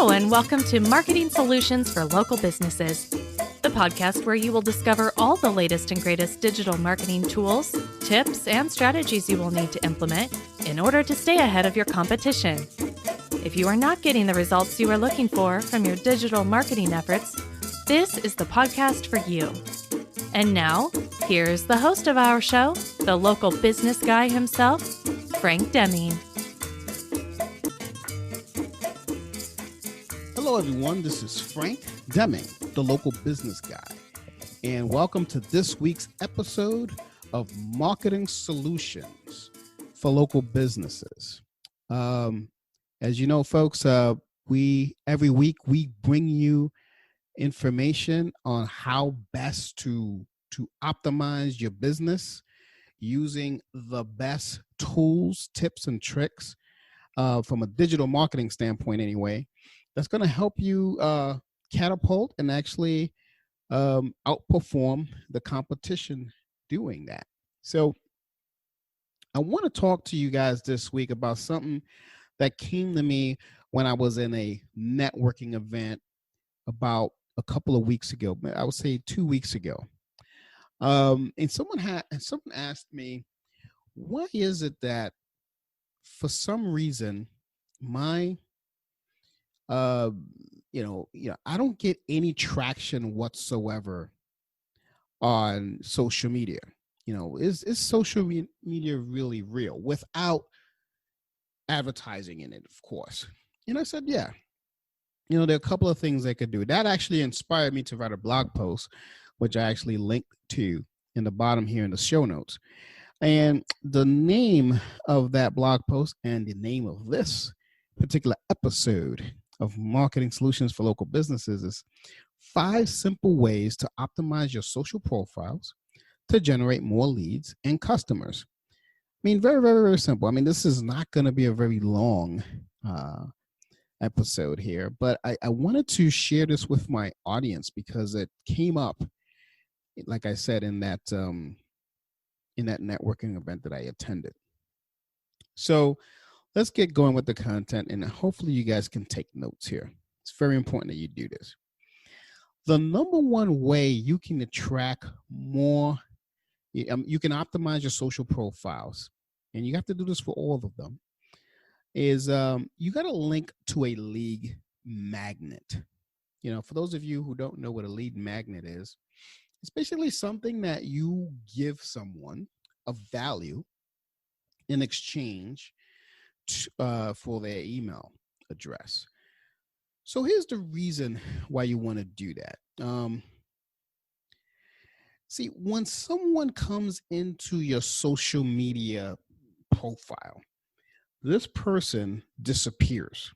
Hello, and welcome to Marketing Solutions for Local Businesses, the podcast where you will discover all the latest and greatest digital marketing tools, tips, and strategies you will need to implement in order to stay ahead of your competition. If you are not getting the results you are looking for from your digital marketing efforts, this is the podcast for you. And now, here's the host of our show, the local business guy himself, Frank Deming. Hello, everyone. This is Frank Deming, the local business guy, and welcome to this week's episode of Marketing Solutions for Local Businesses. As you know, folks, every week we bring you information on how best to optimize your business using the best tools, tips, and tricks from a digital marketing standpoint anyway. That's going to help you catapult and actually outperform the competition doing that. So I want to talk to you guys this week about something that came to me when I was in a networking event about a couple of weeks ago. I would say 2 weeks ago. And someone asked me, why is it that for some reason my I don't get any traction whatsoever on social media. Is social media really real without advertising in it, of course? And I said, yeah. There are a couple of things they could do. That actually inspired me to write a blog post, which I actually linked to in the bottom here in the show notes. And the name of that blog post and the name of this particular episode of Marketing Solutions for Local Businesses is 5 simple ways to optimize your social profiles to generate more leads and customers. Very, very, very simple. This is not going to be a very long episode here, but I wanted to share this with my audience because it came up, like I said, in that networking event that I attended. So let's get going with the content, and hopefully you guys can take notes here. It's very important that you do this. The number one way you can attract more, you can optimize your social profiles, and you have to do this for all of them, is you got to link to a lead magnet. For those of you who don't know what a lead magnet is, it's basically something that you give someone of value in exchange for their email address. So here's the reason why you want to do that. See, when someone comes into your social media profile, this person disappears,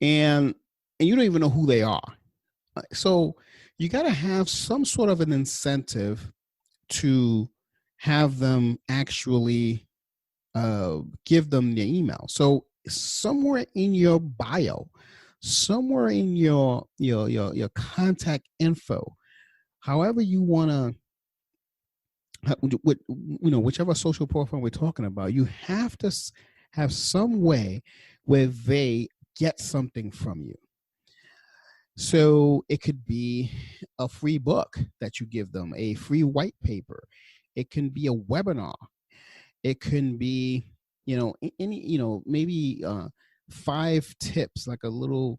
and you don't even know who they are. So you got to have some sort of an incentive to have them actually give them the email. So somewhere in your bio, somewhere in your contact info, however you want to, whichever social profile we're talking about, you have to have some way where they get something from you. So it could be a free book that you give them, a free white paper. It can be a webinar. It can be, maybe 5 tips, like a little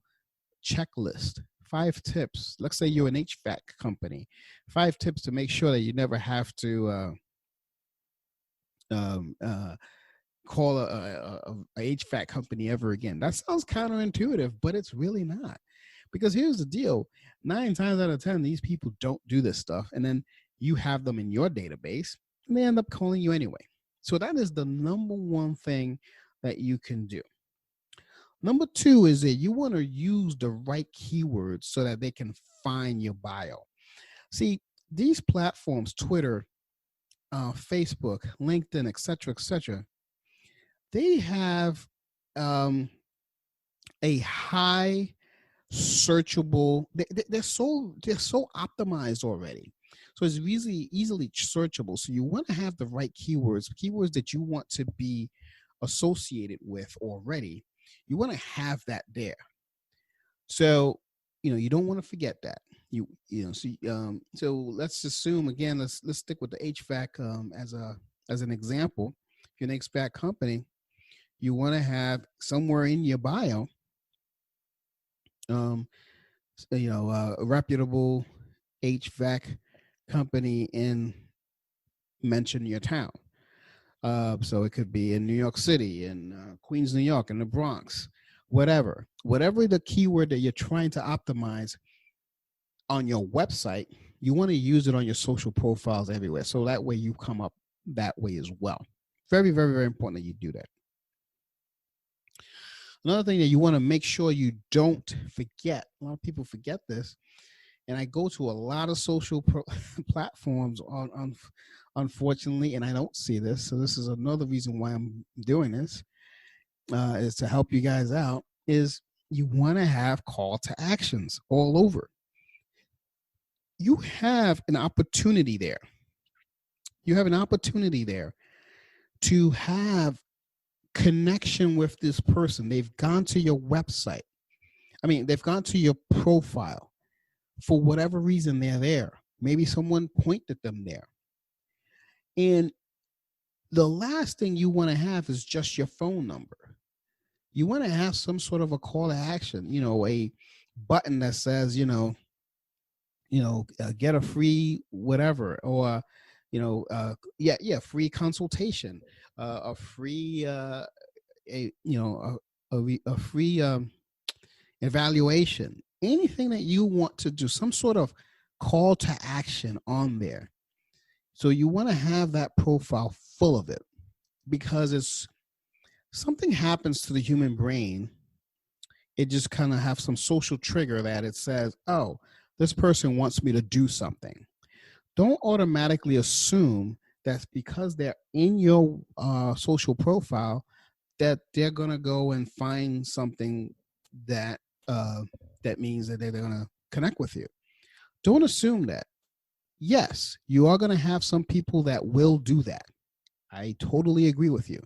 checklist, 5 tips. Let's say you're an HVAC company, 5 tips to make sure that you never have to call a HVAC company ever again. That sounds counterintuitive, but it's really not. Because here's the deal, 9 times out of 10, these people don't do this stuff. And then you have them in your database and they end up calling you anyway. So that is the number one thing that you can do. Number 2 is that you want to use the right keywords so that they can find your bio. See, these platforms, Twitter, Facebook, LinkedIn, etc., they have a high searchable. They're so optimized already. So it's easily searchable. So you want to have the right keywords that you want to be associated with already. You want to have that there. So, you don't want to forget that. So let's assume again. Let's stick with the HVAC as an example. If you're an HVAC company, you want to have somewhere in your bio, um, a reputable HVAC company in mention your town. So it could be in New York City, in Queens, New York, in the Bronx, whatever the keyword that you're trying to optimize on your website, you want to use it on your social profiles everywhere. So that way you come up that way as well. Very, very, very important that you do that. Another thing that you want to make sure you don't forget, a lot of people forget this, and I go to a lot of social platforms on unfortunately, and I don't see this. So this is another reason why I'm doing this, is to help you guys out, is you want to have call to actions all over. You have an opportunity there. You have an opportunity there to have connection with this person. They've gone to your website. They've gone to your profile. For whatever reason, they're there. Maybe someone pointed them there. And the last thing you want to have is just your phone number. You want to have some sort of a call to action, a button that says, get a free whatever, or, free consultation, a free, a free evaluation, anything that you want to do, some sort of call to action on there. So you want to have that profile full of it, because it's something happens to the human brain. It just kind of have some social trigger that it says, oh, this person wants me to do something. Don't automatically assume that because they're in your social profile that they're going to go and find something that means that they're going to connect with you. Don't assume that. Yes, you are going to have some people that will do that. I totally agree with you.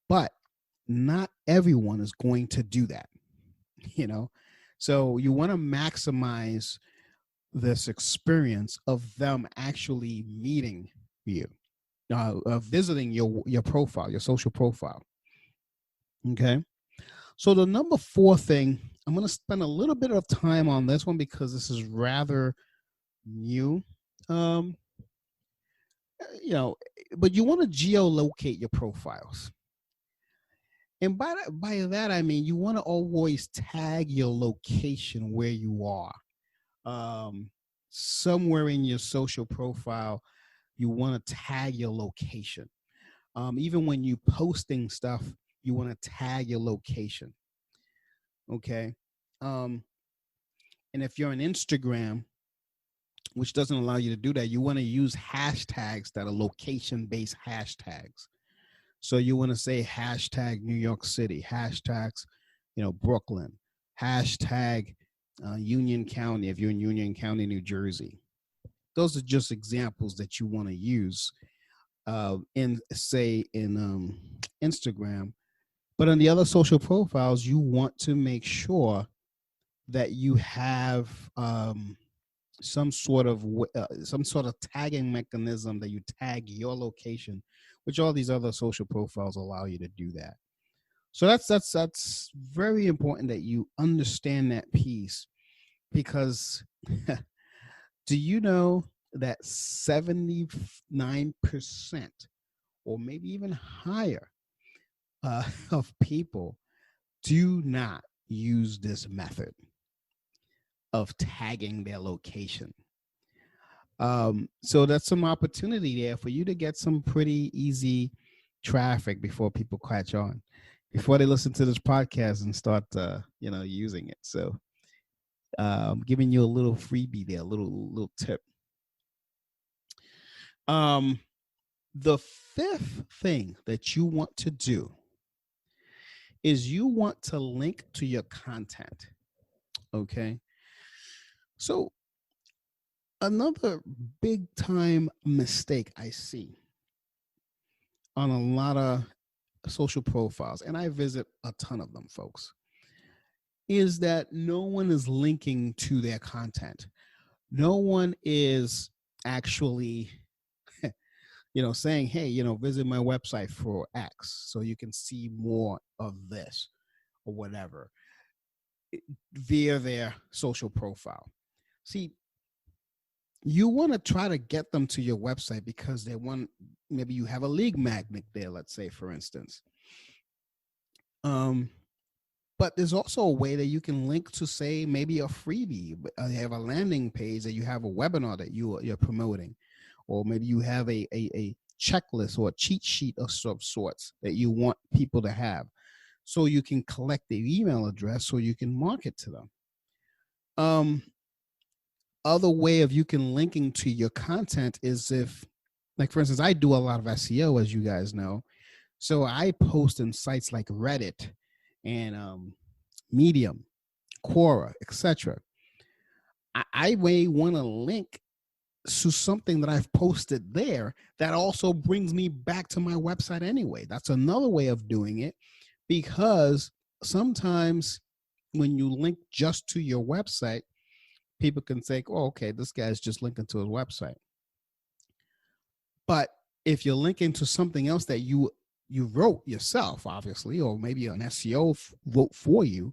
But not everyone is going to do that, So you want to maximize this experience of them actually meeting you, visiting your profile, your social profile. Okay. So the number 4 thing, I'm going to spend a little bit of time on this one because this is rather new. But you want to geolocate your profiles. And by that, I mean, you want to always tag your location where you are. Somewhere in your social profile, you want to tag your location. Even when you posting stuff, you want to tag your location. Okay. And if you're on Instagram, which doesn't allow you to do that, you want to use hashtags that are location-based hashtags. So you want to say hashtag New York City, hashtags, Brooklyn, hashtag Union County if you're in Union County, New Jersey. Those are just examples that you want to use in Instagram. But on the other social profiles, you want to make sure that you have some sort of tagging mechanism that you tag your location, which all these other social profiles allow you to do that. So that's very important that you understand that piece, because do you know that 79% or maybe even higher of people do not use this method of tagging their location? So that's some opportunity there for you to get some pretty easy traffic before people catch on, before they listen to this podcast and start, using it. So giving you a little freebie there, a little tip. The 5th thing that you want to do is you want to link to your content. Okay. So another big time mistake I see on a lot of social profiles, and I visit a ton of them, folks, is that no one is linking to their content. No one is actually, saying, hey, visit my website for X so you can see more of this or whatever via their social profile. See, you want to try to get them to your website because maybe you have a lead magnet there, let's say, for instance. But there's also a way that you can link to, say, maybe a freebie. You have a landing page that you have a webinar that you're promoting, or maybe you have a checklist or a cheat sheet of sorts that you want people to have, so you can collect their email address so you can market to them. Other way of you can linking to your content is if, like, for instance, I do a lot of SEO, as you guys know. So I post in sites like Reddit and Medium, Quora, etc. I may want to link to something that I've posted there that also brings me back to my website anyway. That's another way of doing it, because sometimes when you link just to your website, people can say, oh, okay, this guy's just linking to his website. But if you're linking to something else that you wrote yourself, obviously, or maybe an SEO wrote for you,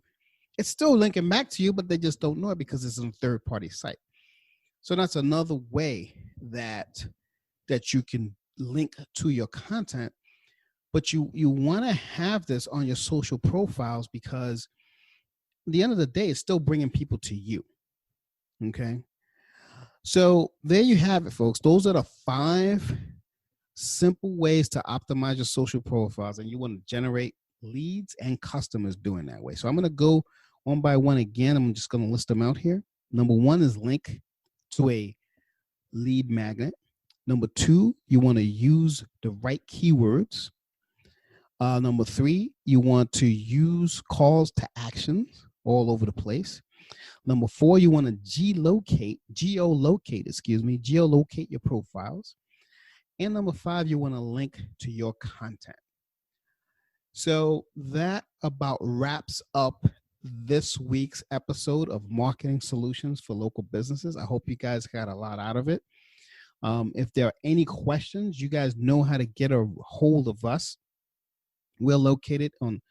it's still linking back to you, but they just don't know it because it's a third-party site. So that's another way that you can link to your content. But you want to have this on your social profiles, because at the end of the day, it's still bringing people to you. Okay. So there you have it, folks. Those are the 5 simple ways to optimize your social profiles, and you want to generate leads and customers doing that way. So I'm going to go one by one again. I'm just going to list them out here. Number 1 is link to a lead magnet. Number 2, you want to use the right keywords. Number 3, you want to use calls to actions all over the place. Number 4, you want to geolocate your profiles. And number 5, you want to link to your content. So that about wraps up this week's episode of Marketing Solutions for Local Businesses. I hope you guys got a lot out of it. If there are any questions, you guys know how to get a hold of us. We're located on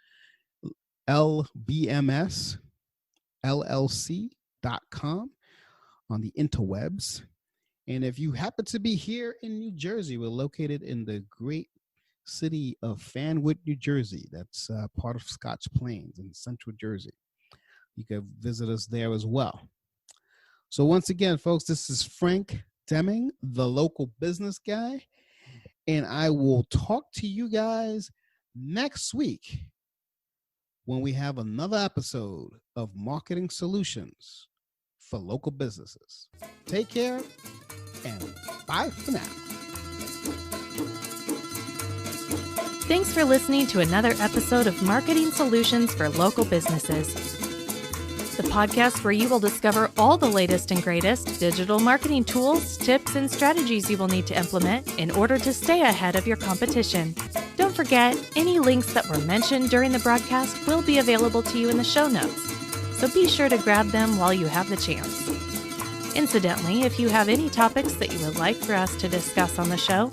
lbmsllc.com on the interwebs. And if you happen to be here in New Jersey, we're located in the great city of Fanwood, New Jersey. That's part of Scotch Plains in Central Jersey. You can visit us there as well. So once again, folks, this is Frank Deming, the local business guy, and I will talk to you guys next week when we have another episode of Marketing Solutions for Local Businesses. Take care and bye for now. Thanks for listening to another episode of Marketing Solutions for Local Businesses, the podcast where you will discover all the latest and greatest digital marketing tools, tips, and strategies you will need to implement in order to stay ahead of your competition. Don't forget, any links that were mentioned during the broadcast will be available to you in the show notes, so be sure to grab them while you have the chance. Incidentally, if you have any topics that you would like for us to discuss on the show,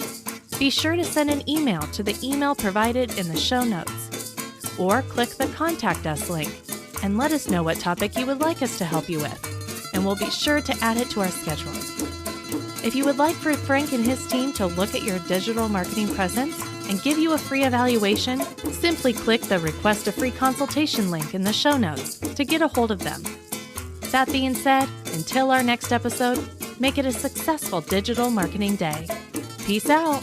be sure to send an email to the email provided in the show notes, or click the Contact Us link and let us know what topic you would like us to help you with, and we'll be sure to add it to our schedule. If you would like for Frank and his team to look at your digital marketing presence and give you a free evaluation, simply click the Request a Free Consultation link in the show notes to get a hold of them. That being said, until our next episode, make it a successful digital marketing day. Peace out.